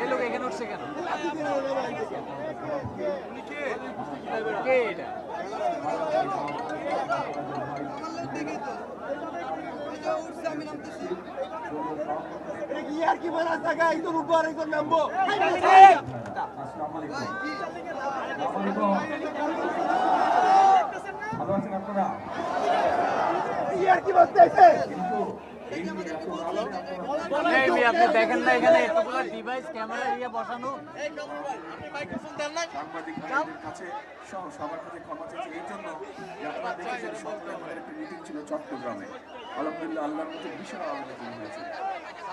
এই লোক এখানে উঠছে কেন? কে এটা? কি বলা জায়গা একদম উপরে একদম নামবো। ভালো আছেন আপনারা? কি বলতেছে? আপনি দেখেন না এখানে এতগুলো ডিভাইস ক্যামেরা দিয়ে বসানো। সাংবাদিকদের কাছে সহ সবার কাছে ক্ষমা চাইছি এই জন্য যে আপনারা দেখেছেন সপ্তাহে আমাদের একটা মিটিং ছিল চট্টগ্রামে। আলহামদুলিল্লাহ আল্লাহর মধ্যে বিশাল মিটিং হয়েছে।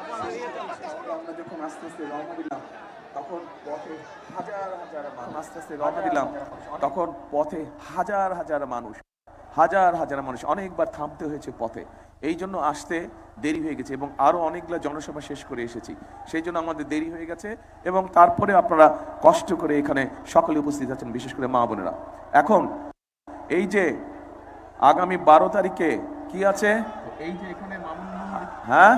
আমরা যখন আস্তে আস্তে রওনা দিলাম তখন পথে হাজার হাজার মানুষ তখন পথে হাজার হাজার মানুষ অনেকবার থামতে হয়েছে পথে। এই জন্য আসতে দেরি হয়ে গেছে এবং আরো অনেকগুলো জনসভা শেষ করে এসেছি, সেই জন্য আমাদের দেরি হয়ে গেছে। এবং তারপরে আপনারা কষ্ট করে এখানে সকলে উপস্থিত আছেন, বিশেষ করে মা বোনেরা। এখন এই যে আগামী 12 তারিখে কি আছে, এই যে এখানে মামুন মাহমুদ, হ্যাঁ,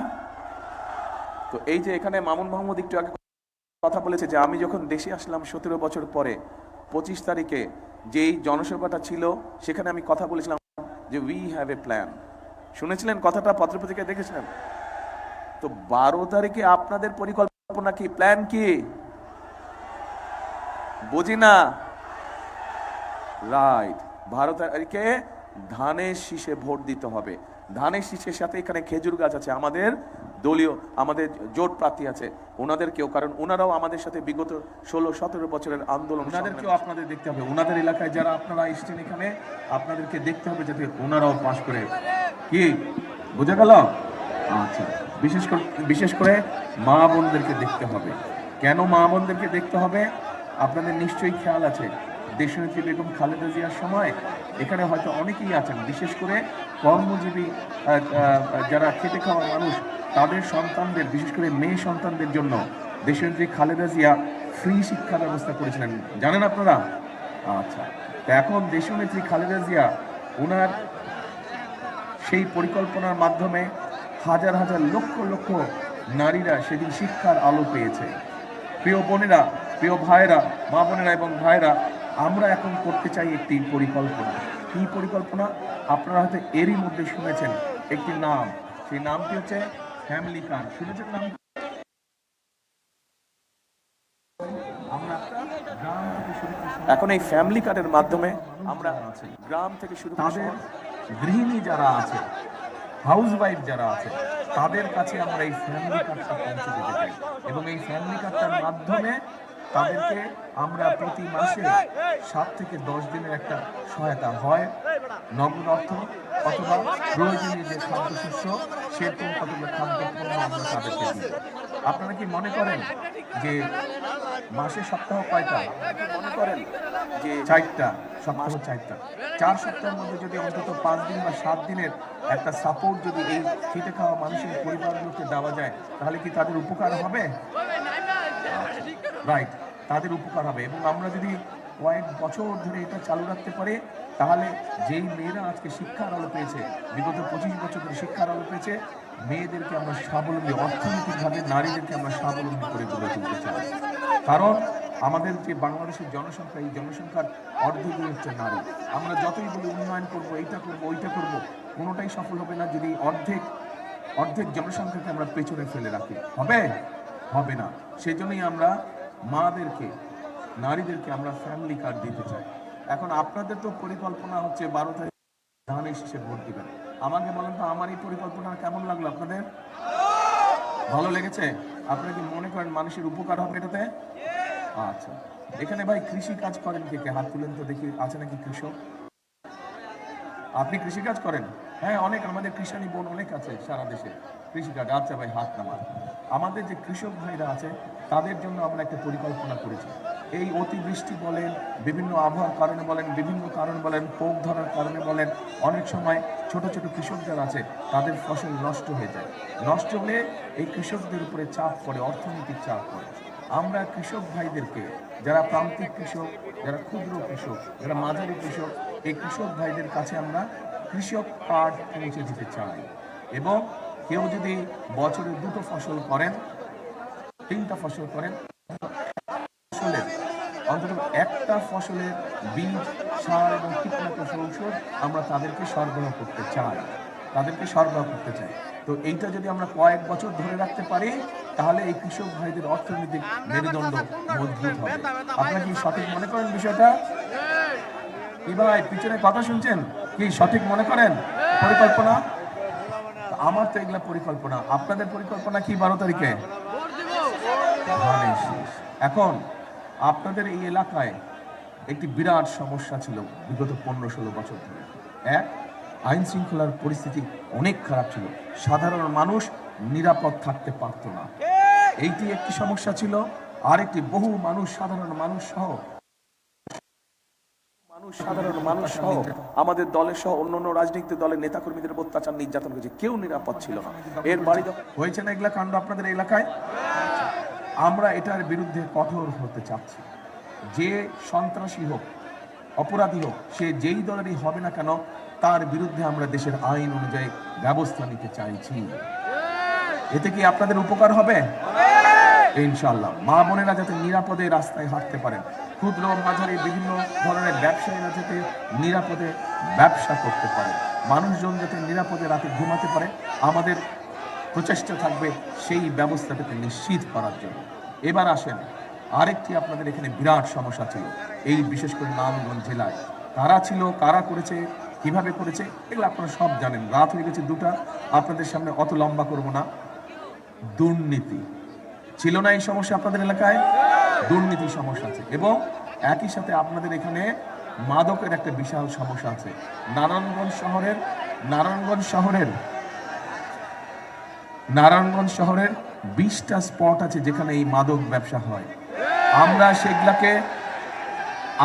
তো এই যে এখানে মামুন মাহমুদ একটু আগে কথা বলেছে যে আমি যখন দেশে আসলাম 17 বছর পরে 25 তারিখে যেই জনসভাটা ছিল সেখানে আমি কথা বলেছিলাম যে উই হ্যাভ এ প্ল্যান। শুনেছিলেন কথাটা, পত্রপত্রিকায় দেখেছিলেন তো। 12 তারিখে আপনাদের পরিকল্পনা কি, প্ল্যান কি? বুঝি না, রাইট। 12 তারিখে ধানের শীষে ভোট দিতে হবে। ধানের শীষের সাথে এখানে খেজুর গাছ আছে, আমাদের দলীয়, আমাদের জোট প্রার্থী আছে, ওনাদেরকেও, কারণ ওনারাও আমাদের সাথে বিগত 16-17 বছরের আন্দোলন, ওনাদেরকেও আপনাদের দেখতে হবে। ওনাদের এলাকায় যারা আপনারা এসেছেন এখানে, আপনাদেরকে দেখতে হবে যাতে ওনারাও পাস করে। কি বোঝা গেল? আচ্ছা, বিশেষ করে মা বোনদেরকে দেখতে হবে। কেন মা বোনদেরকে দেখতে হবে? আপনাদের নিশ্চয়ই খেয়াল আছে দেশনেত্রী বেগম খালেদা জিয়ার সময় এখানে হয়তো অনেকেই আছেন, বিশেষ করে কর্মজীবী যারা খেটে খাওয়া মানুষ, তাদের সন্তানদের, বিশেষ করে মেয়ে সন্তানদের জন্য দেশনেত্রী খালেদা জিয়া ফ্রি শিক্ষা ব্যবস্থা করেছিলেন, জানেন আপনারা? আচ্ছা, তো এখন দেশনেত্রী খালেদা জিয়া ওনার সেই পরিকল্পনার মাধ্যমে হাজার হাজার লক্ষ লক্ষ নারীরা সেদিন শিক্ষার আলো পেয়েছে। প্রিয় বোনেরা, প্রিয় ভাইরা, মা বোনেরা এবং ভাইরা, আমরা এখন করতে চাই একটি পরিকল্পনা। কি পরিকল্পনা? আপনারা হয়তো এরই মধ্যে শুনেছেন একটি নাম, সেই নামটি হচ্ছে ফ্যামিলি কার্ড। শুনেছেন নাম? এখন এই ফ্যামিলি কার্ডের মাধ্যমে আমরা গ্রাম থেকে শুরু করে গৃহিণী যারা আছে, হাউস ওয়াইফ যারা আছে, তাদের কাছে আমরা এই ফ্যামিলি কার্ডটা পৌঁছে দিতে চাই। এবং এই ফ্যামিলি কার্ডটার মাধ্যমে তাদেরকে আমরা প্রতি মাসে 7 থেকে 10 দিনের একটা সহায়তা, হয় নগদ অর্থ অথবা প্রয়োজনীয় যে খাদ্যশস্য, সেরকম কতগুলো খাদ্যপণ্য আমরা তাদেরকে দিই। আপনারা কি মনে করেন যে মাসে সপ্তাহ কয়টা? মনে করেন যে 4টা, সপ্তাহ 4টা। 4 সপ্তাহের মধ্যে যদি অন্তত 5 দিন বা 7 দিনের একটা সাপোর্ট যদি এই খেটে খাওয়া মানুষের পরিবারগুলোকে দেওয়া যায়, তাহলে কি তাদের উপকার হবে? রাইট, তাদের উপকার হবে। এবং আমরা যদি কয়েক বছর ধরে এটা চালু রাখতে পারি, তাহলে যেই মেয়েরা আজকে শিক্ষার আলো পেয়েছে, বিগত 25 বছর ধরে শিক্ষার আলো পেয়েছে, মেয়েদেরকে আমরা স্বাবলম্বী, অর্থনৈতিকভাবে নারীদেরকে আমরা স্বাবলম্বী করে গড়ে তুলতে চাই। কারণ আমাদের যে বাংলাদেশের জনসংখ্যা, এই জনসংখ্যার অর্ধেকই হচ্ছে নারী। আমরা যতই বলি উন্নয়ন করবো, এইটা করবো, ওইটা করবো, কোনোটাই সফল হবে না যদি অর্ধেক জনসংখ্যাকে আমরা পেছনে ফেলে রাখি। হবে না। সেই জন্যই আমরা মাদেরকে, নারীদেরকে আমরা ফ্যামিলি কার্ড দিতে চাই। এখন আপনাদের তো পরিকল্পনা হচ্ছে 12 তারিখ ধানের শীষে ভোট দিবেন। আমাকে বলেন তো, আমার এই পরিকল্পনা কেমন লাগলো আপনাদের? ভালো লেগেছে? আপনারা কি মনে করেন মানুষের উপকার হবে এটাতে? আচ্ছা, এখানে ভাই কৃষি কাজ করেন কে কে? হাত তুলেন তো দেখি, আছে নাকি কৃষক? আপনি কৃষি কাজ করেন? হ্যাঁ, অনেক আমাদের কৃষানি বোন অনেক আছে সারা দেশে কৃষিকাজ। আচ্ছা ভাই, হাত নামান। আমাদের যে কৃষক ভাইরা আছে তাদের জন্য আমরা একটা পরিকল্পনা করেছি। এই অতিবৃষ্টি বলেন, বিভিন্ন আবহাওয়ার কারণে বলেন, বিভিন্ন কারণ বলেন, পোক ধরার কারণে বলেন, অনেক সময় ছোট ছোট কৃষক যারা আছে তাদের ফসল নষ্ট হয়ে যায়। নষ্ট হলে এই কৃষকদের উপরে চাপ পড়ে, অর্থনৈতিক চাপ পড়ে। আমরা কৃষক ভাইদেরকে, যারা প্রান্তিক কৃষক, যারা ক্ষুদ্র কৃষক, যারা মাঝারি কৃষক, এই কৃষক ভাইদের কাছে আমরা কৃষক কার্ড পৌঁছে দিতে চাই। এবং কেউ যদি বছরে 2টো ফসল করেন, 3টা ফসল করেন, ফসলের অন্তত একটা ফসলের বীজ, সার এবং কীটনাশক ঔষধ আমরা তাদেরকে সরবরাহ করতে চাই, তো এইটা যদি আমরা কয়েক বছর ধরে রাখতে পারি তাহলে এই কৃষক ভাইদের অর্থনৈতিক মেরুদণ্ড মজবুত হবে। আপনারা কি সঠিক মনে করেন বিষয়টা? কি ভাই পিছনে কথা শুনছেন? কি সঠিক মনে করেন পরিকল্পনা? আমার তো এগুলা পরিকল্পনা, আপনাদের পরিকল্পনা কি 12 তারিখে? এখন আপনাদের এই এলাকায় একটি বিরাট সমস্যা ছিল বিগত 15-16 বছর ধরে। এক, আইন শৃঙ্খলার পরিস্থিতি অনেক খারাপ ছিল, সাধারণ মানুষ নিরাপদ থাকতে পারত না, এইটি একটি সমস্যা ছিল। আর একটি বহু মানুষ, সাধারণ মানুষ সহ আমাদের দলের সহ অন্যান্য রাজনৈতিক দলের নেতাকর্মীদের অত্যাচার নির্যাতন করেছে, কেউ নিরাপদ ছিল না। এর বাড়ি হয়েছে না এগুলা কাণ্ড আপনাদের এলাকায়? আমরা এটার বিরুদ্ধে কঠোর হতে চাচ্ছি। যে সন্ত্রাসী হোক, অপরাধী হোক, সে যেই দলেরই হবে না কেন, তার বিরুদ্ধে আমরা দেশের আইন অনুযায়ী ব্যবস্থা নিতে চাইছি। এতে কি আপনাদের উপকার হবে? ইনশাআল্লাহ। মা বোনেরা যাতে নিরাপদে রাস্তায় হাঁটতে পারেন, ক্ষুদ্র মাঝারি বিভিন্ন ধরনের ব্যবসায়ীরা যাতে নিরাপদে ব্যবসা করতে পারে, মানুষজন যাতে নিরাপদে রাতে ঘুমাতে পারে, আমাদের প্রচেষ্টা থাকবে সেই ব্যবস্থাটাকে নিশ্চিত করার জন্য। এবার আসেন, আরেকটি আপনাদের এখানে বিরাট সমস্যা ছিল, এই বিশেষ করে নারায়ণগঞ্জ জেলায়। কারা ছিল, কারা করেছে, কিভাবে করেছে, এগুলো আপনারা সব জানেন। রাত হয়ে গেছে 2টা, আপনাদের সামনে অত লম্বা করব না। দুর্নীতি ছিল না এই সমস্যা আপনাদের এলাকায়? দুর্নীতির সমস্যা আছে, এবং একই সাথে আপনাদের এখানে মাদকের একটা বিশাল সমস্যা আছে। নারায়ণগঞ্জ শহরের 20টা স্পট আছে যেখানে এই মাদক ব্যবসা হয়।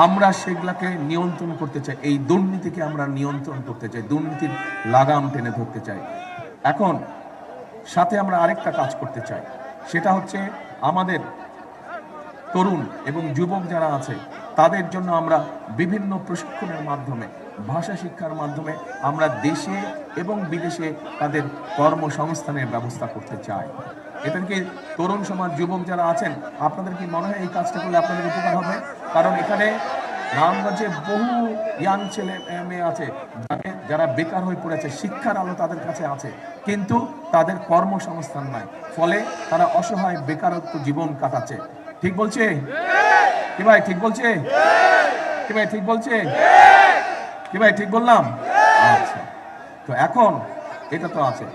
আমরা সেগুলাকে নিয়ন্ত্রণ করতে চাই, এই দুর্নীতিকে আমরা নিয়ন্ত্রণ করতে চাই, দুর্নীতির লাগাম টেনে ধরতে চাই। এখন সাথে আমরা আরেকটা কাজ করতে চাই, সেটা হচ্ছে আমাদের তরুণ এবং যুবক যারা আছে তাদের জন্য আমরা বিভিন্ন প্রশিক্ষণের মাধ্যমে, ভাষা শিক্ষার মাধ্যমে আমরা দেশে এবং বিদেশে তাদের কর্মসংস্থানের ব্যবস্থা করতে চাই। এদেরকে তরুণ সমাজ, যুবক যারা আছেন, আপনাদের কি মনে হয় এই কাজটা করলে আপনাদের উপকার হবে? কারণ এখানে নারায়ণগঞ্জে বহু ইয়াং ছেলে মেয়ে আছে যারা বেকার হয়ে পড়েছে, শিক্ষার আলো তাদের কাছে আছে, কিন্তু তাদের কর্মসংস্থান নাই, ফলে তারা অসহায় বেকারত্ব জীবন কাটাচ্ছে। ঠিক বলছে কি ভাই? ঠিক বলছে কি ভাই? ঠিক বলছে কি ভাই? ঠিক বললাম? আচ্ছা, তো এখন এটা তো আছে,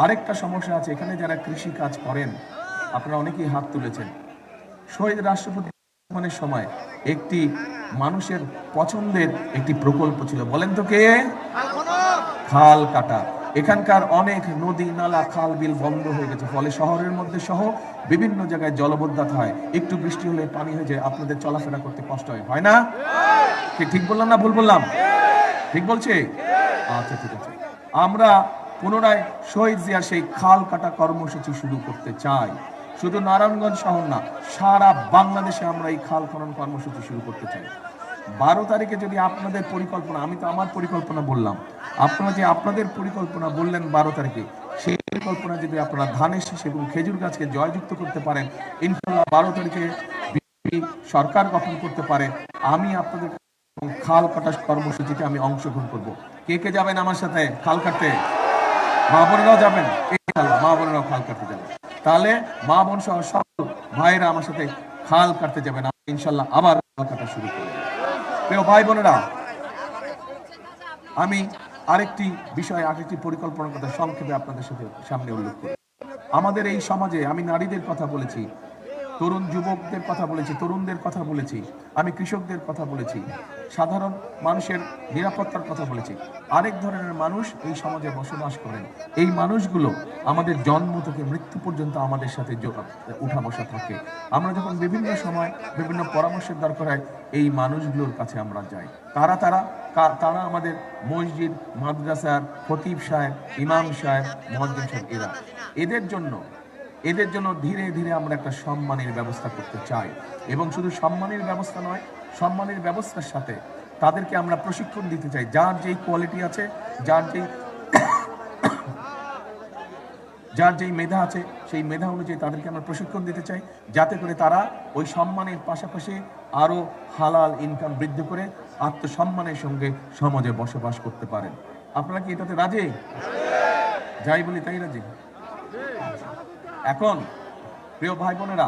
আরেকটা সমস্যা আছে। এখানে যারা কৃষি কাজ করেন, আপনারা অনেকেই হাত তুলেছেন। শহীদ রাষ্ট্রপতি সম্মানের সময় একটি মানুষের পছন্দের একটি প্রকল্প ছিল, বলেন তো কে? খাল কাটা। এখানকার অনেক নদী, নালা, খাল, বিল বন্ধ হয়ে গেছে, ফলে শহরের মধ্যে সহ বিভিন্ন জায়গায় জলবদ্ধতা হয়, একটু বৃষ্টি হলে পানি হয়ে যায়, আপনাদের চলাফেরা করতে কষ্ট হয় না? ঠিক বললাম না ভুল বললাম? ঠিক বলছে? আচ্ছা, ঠিক আছে। আমরা পুনরায় শহীদ জিয়ার সেই খাল কাটা কর্মসূচি শুরু করতে চাই। শুধু নারায়ণগঞ্জ শহর না, সারা বাংলাদেশে আমরা এই খাল খনন কর্মসূচি শুরু করতে চাই। 12 তারিখে যদি আপনাদের পরিকল্পনা, আমি তো আমার পরিকল্পনা বললাম, আপনারা যে আপনাদের পরিকল্পনা বললেন 12 তারিখে, সেই পরিকল্পনা যদি আপনারা ধানের শীষ এবং খেজুর গাছকে জয়যুক্ত করতে পারেন, ইনশাআল্লাহ 12 তারিখে সরকার গঠন করতে পারে, আমি আপনাদের খাল কাটা কর্মসূচিতে আমি অংশগ্রহণ করব। কে কে যাবেন আমার সাথে খাল কাটতে? মা বোনেরাও যাবেন? মা বোনেরাও খাল কাটতে যাবেন। তাহলে মা বোন সহ সব ভাইরা আমার সাথে খাল কাটতে যাবেন, ইনশাআল্লাহ আবার খাল কাটা শুরু করব। প্রিয় ভাই বোনেরা, আমি আরেকটি বিষয়, আরেকটি পরিকল্পনার কথা সংক্ষেপে আপনাদের সাথে সামনে উল্লেখ করি। আমাদের এই সমাজে আমি নারীদের কথা বলেছি, তরুণ যুবকদের কথা বলেছি, তরুণদের কথা বলেছি, আমি কৃষকদের কথা বলেছি, সাধারণ মানুষের নিরাপত্তার কথা বলেছি। আরেক ধরনের মানুষ এই সমাজে বসবাস করেন, এই মানুষগুলো আমাদের জন্ম থেকে মৃত্যু পর্যন্ত আমাদের সাথে উঠা বসা থাকে। আমরা যখন বিভিন্ন সময় বিভিন্ন পরামর্শের দরকার হয়, এই মানুষগুলোর কাছে আমরা যাই। তারা আমাদের মসজিদ, মাদ্রাসার খতিব সাহেব, ইমাম সাহেব, মুয়াজ্জিন সাহেব, এদের জন্য ধীরে ধীরে আমরা একটা সম্মানের ব্যবস্থা করতে চাই। এবং শুধু সম্মানের ব্যবস্থা নয়, সম্মানের ব্যবস্থার সাথে তাদেরকে আমরা প্রশিক্ষণ দিতে চাই। যার যেই কোয়ালিটি আছে, যার যেই যার যেই মেধা আছে সেই মেধা অনুযায়ী তাদেরকে আমরা প্রশিক্ষণ দিতে চাই, যাতে করে তারা ওই সম্মানের পাশাপাশি আরও হালাল ইনকাম বৃদ্ধি করে আত্মসম্মানের সঙ্গে সমাজে বসবাস করতে পারেন। আপনারা কি এটাতে রাজি? যাই বলি তাই রাজি? এখন প্রিয় ভাই বোনেরা,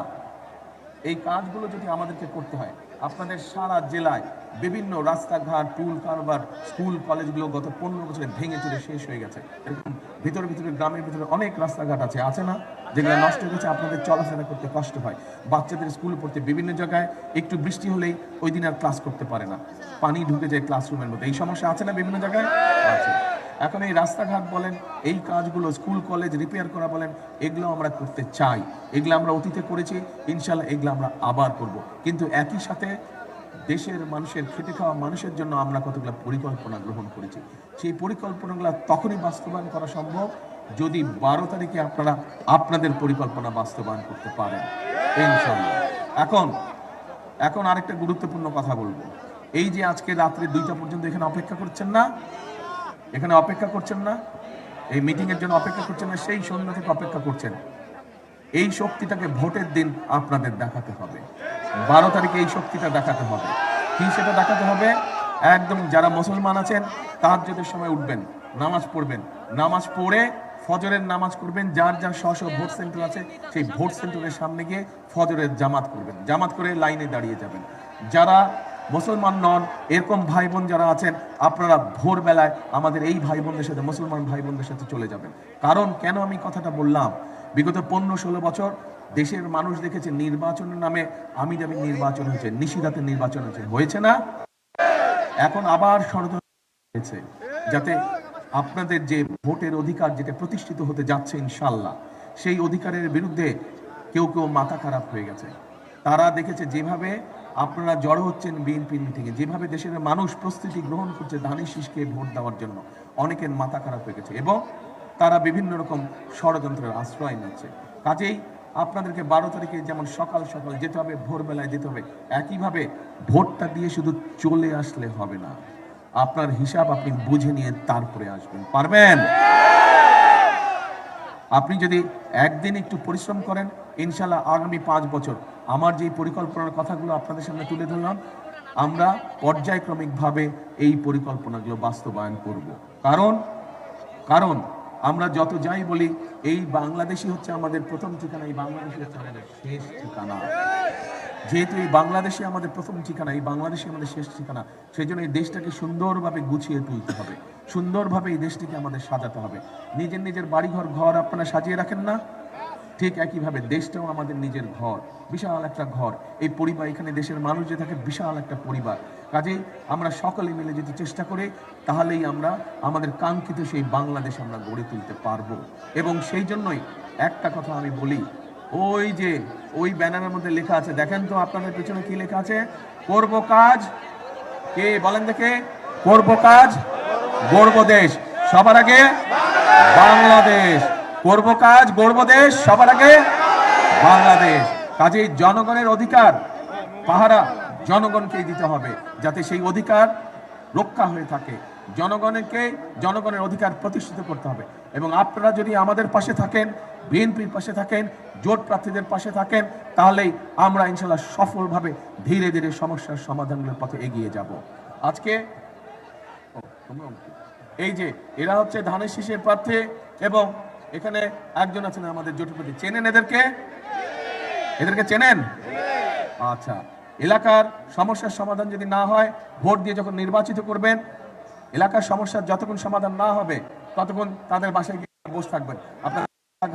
এই কাজগুলো যদি আমাদেরকে করতে হয়, আপনাদের সারা জেলায় বিভিন্ন রাস্তাঘাট, পুল কারবার, স্কুল কলেজগুলো গত 15 বছরে ভেঙে চুরে শেষ হয়ে গেছে। এরকম ভিতরে ভিতরে গ্রামের ভিতরে অনেক রাস্তাঘাট আছে না, যেগুলো নষ্ট হয়ে গেছে, আপনাদের চলাফেরা করতে কষ্ট হয়। বাচ্চাদের স্কুলে পড়তে বিভিন্ন জায়গায় একটু বৃষ্টি হলেই ওই দিন আর ক্লাস করতে পারে না, পানি ঢুকে যায় ক্লাসরুমের মধ্যে। এই সমস্যা আছে না বিভিন্ন জায়গায়? আছে। এখন এই রাস্তাঘাট বলেন, এই কাজগুলো স্কুল কলেজ রিপেয়ার করা বলেন, এগুলো আমরা করতে চাই। এগুলো আমরা অতীতে করেছি, ইনশাল্লাহ এগুলো আমরা আবার করব। কিন্তু একই সাথে দেশের মানুষের, খেটে খাওয়া মানুষের জন্য আমরা কতগুলো পরিকল্পনা গ্রহণ করেছি। সেই পরিকল্পনাগুলো তখনই বাস্তবায়ন করা সম্ভব যদি 12 তারিখে আপনারা আপনাদের পরিকল্পনা বাস্তবায়ন করতে পারেন ইনশাল্লাহ। এখন আরেকটা গুরুত্বপূর্ণ কথা বলবো। এই যে আজকে রাত্রে 2টা পর্যন্ত এখানে অপেক্ষা করছেন না, এই মিটিং এর জন্য অপেক্ষা করছেন না, সেই সন্ধ্যা থেকে অপেক্ষা করছেন। এই শক্তিটাকে ভোটের দিন আপনাদের দেখাতে হবে। 12 তারিখে এই শক্তিটা দেখাতে হবে। কি সেটা দেখাতে হবে? একদম যারা মুসলমান আছেন তাহাজ্জুদের সময় উঠবেন, নামাজ পড়বেন, নামাজ পড়ে ফজরের নামাজ করবেন। যার যার স্ব ভোট সেন্টার আছে সেই ভোট সেন্টারের সামনে গিয়ে ফজরের জামাত করবেন, জামাত করে লাইনে দাঁড়িয়ে যাবেন। যারা মুসলমান নন এরকম ভাই বোন যারা আছেন, আপনারা ভোরবেলায় আমাদের এই ভাই বোনদের সাথে, মুসলমান ভাই বোনদের সাথে চলে যাবেন। কারণ কেন আমি কথাটা বললাম, বিগত 15-16 বছর দেশের মানুষ দেখেছে নির্বাচনের নামে আমি যাবি নির্বাচন হয়েছে, নিশিরাতে নির্বাচন হয়েছে না? এখন আবার ষড়যন্ত্র হয়েছে যাতে আপনাদের যে ভোটের অধিকার যেটা প্রতিষ্ঠিত হতে যাচ্ছে ইনশাল্লাহ, সেই অধিকারের বিরুদ্ধে কেউ মাথা খারাপ হয়ে গেছে। তারা দেখেছে যেভাবে আপনারা জড়ো হচ্ছেন বিএনপি মিটিংয়ে, যেভাবে দেশের মানুষ প্রস্তুতি গ্রহণ করছে ধানের শীষকে ভোট দেওয়ার জন্য, অনেকের মাথা খারাপ হয়ে গেছে এবং তারা বিভিন্ন রকম ষড়যন্ত্রের আশ্রয় নিচ্ছে। কাজেই আপনাদেরকে 12 তারিখে যেমন সকাল সকাল যেতে হবে, ভোরবেলায় যেতে হবে, একইভাবে ভোটটা দিয়ে শুধু চলে আসলে হবে না, আপনার হিসাব আপনি বুঝে নিয়ে তারপরে আসবেন। পারবেন? আপনি যদি একদিন একটু পরিশ্রম করেন, ইনশাল্লাহ আগামী 5 বছর আমার যে পরিকল্পনার কথাগুলো আপনাদের সামনে তুলে ধরলাম, আমরা পর্যায়ক্রমিকভাবে এই পরিকল্পনাগুলো বাস্তবায়ন করব। কারণ আমরা যত যাই বলি, এই বাংলাদেশই হচ্ছে আমাদের প্রথম ঠিকানা, এই বাংলাদেশই হচ্ছে আমাদের শেষ ঠিকানা। যেহেতু এই বাংলাদেশে আমাদের প্রথম ঠিকানা, এই বাংলাদেশে আমাদের শেষ ঠিকানা, সেই জন্য এই দেশটাকে সুন্দরভাবে গুছিয়ে তুলতে হবে, সুন্দরভাবে এই দেশটিকে আমাদের সাজাতে হবে। নিজের বাড়িঘর ঘর আপনারা সাজিয়ে রাখেন না, ঠিক একইভাবে দেশটাও আমাদের নিজের ঘর, বিশাল একটা ঘর। এই পরিবার, এখানে দেশের মানুষ যে থাকে বিশাল একটা পরিবার। কাজেই আমরা সকলে মিলে যদি চেষ্টা করি, তাহলেই আমরা আমাদের কাঙ্ক্ষিত সেই বাংলাদেশ আমরা গড়ে তুলতে পারবো। এবং সেই জন্যই একটা কথা আমি বলি, ওই যে ওই ব্যানারের মধ্যে লেখা আছে, দেখেন তো আপনাদের পেছনে কি লেখা আছে? করব কাজ, কে বলেন দেখে? করব কাজ, গড়ব দেশ, সবার আগে বাংলাদেশ। করব কাজ, গড়ব দেশ, সবার আগে বাংলাদেশ। কাজেই জনগণের অধিকার পাহারা জনগণকেই দিতে হবে, যাতে সেই অধিকার রক্ষা হয়ে থাকে। জনগণের অধিকার প্রতিষ্ঠিত করতে হবে। এবং আপনারা যদি আমাদের পাশে থাকেন, বিএনপির পাশে থাকেন, জোট প্রার্থীদের পাশে থাকেন, তাহলেই আমরা ইনশাল্লাহ সফলভাবে ধীরে ধীরে সমস্যার সমাধানের পথে এগিয়ে যাব। আজকে এই যে এরা হচ্ছে ধানের শীষের প্রার্থী এবং এখানে একজন আছেন আমাদের জোটপতি, চেনেন এদেরকে চেনেন? আচ্ছা, এলাকার সমস্যার সমাধান যদি না হয়, ভোট দিয়ে যখন নির্বাচিত করবেন, এলাকার সমস্যার যতক্ষণ সমাধান না হবে ততক্ষণ তাদের বাসায় গিয়ে বসে থাকবেন। আপনার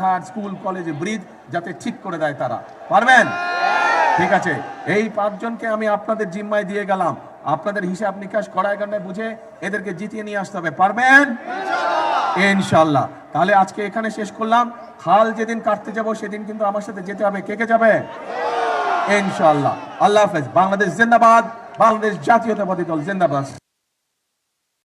ঘাট, স্কুল, কলেজে, ব্রিজ যাতে ঠিক করে দেয় তারা। পারবেন? ঠিক আছে, এই 5 জনকে আমি আপনাদের জিম্মায় দিয়ে গেলাম। আপনাদের হিসাব নিকাশ কড়ায় কান্ডায় বুঝে এদেরকে জিতিয়ে নিয়ে আসতে হবে। পারবেন? ইনশাল্লাহ। তাহলে আজকে এখানে শেষ করলাম। খাল যেদিন কাটতে যাব সেদিন কিন্তু আমার সাথে যেতে হবে। কে যাবে? ইনশাল্লাহ। আল্লাহ হাফেজ। বাংলাদেশ জিন্দাবাদ, বাংলাদেশ জাতীয়তাবাদী দল জিন্দাবাদ।